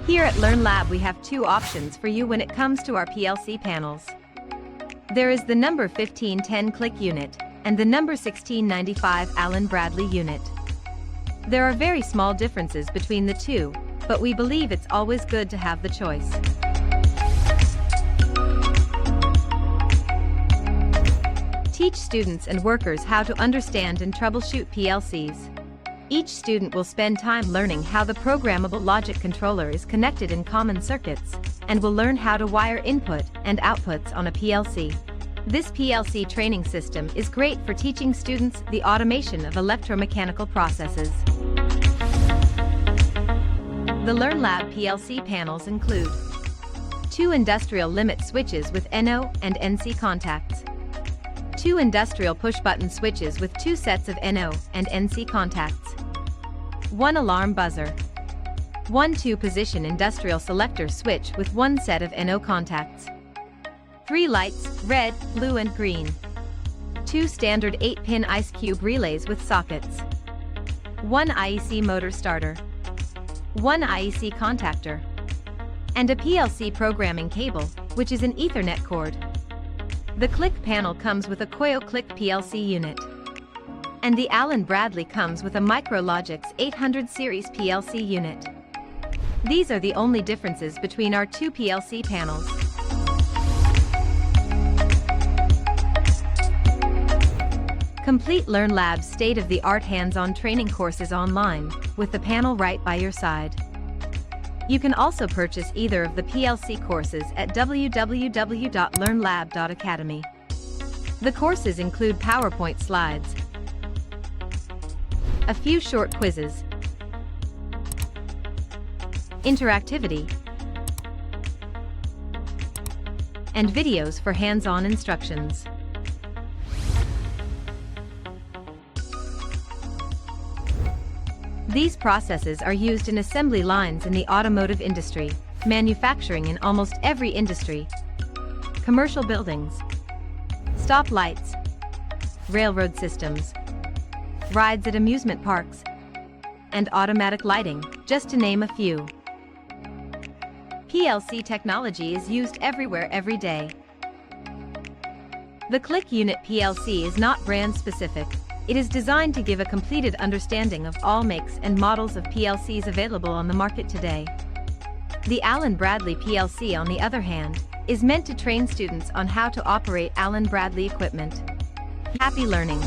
Here at LearnLab we have two options for you when it comes to our PLC panels. There is the number 1510 click unit and the number 1695 Allen Bradley unit. There are very small differences between the two, but we believe it's always good to have the choice. Teach students and workers how to understand and troubleshoot PLCs. Each student will spend time learning how the programmable logic controller is connected in common circuits, and will learn how to wire input and outputs on a PLC. This PLC training system is great for teaching students the automation of electromechanical processes. The LearnLab PLC panels include 2 industrial limit switches with NO and NC contacts, 2 industrial push-button switches with 2 sets of NO and NC contacts, 1 alarm buzzer, 1 2-position industrial selector switch with 1 set of NO contacts, 3 lights, red, blue and green, 2 standard 8-pin ice cube relays with sockets, 1 IEC motor starter, 1 IEC contactor, and a PLC programming cable, which is an Ethernet cord. The Click panel comes with a Koyo Click PLC unit, and the Allen Bradley comes with a Micrologix 800 series PLC unit. These are the only differences between our two PLC panels. Complete LearnLab's state-of-the-art hands-on training courses online, with the panel right by your side. You can also purchase either of the PLC courses at www.learnlab.academy. The courses include PowerPoint slides, a few short quizzes, interactivity, and videos for hands-on instructions. These processes are used in assembly lines in the automotive industry, manufacturing in almost every industry, commercial buildings, stoplights, railroad systems, rides at amusement parks, and automatic lighting, just to name a few. PLC technology is used everywhere every day. The Click Unit PLC is not brand specific. It is designed to give a completed understanding of all makes and models of PLCs available on the market today. The Allen Bradley PLC, on the other hand, is meant to train students on how to operate Allen Bradley equipment. Happy learning!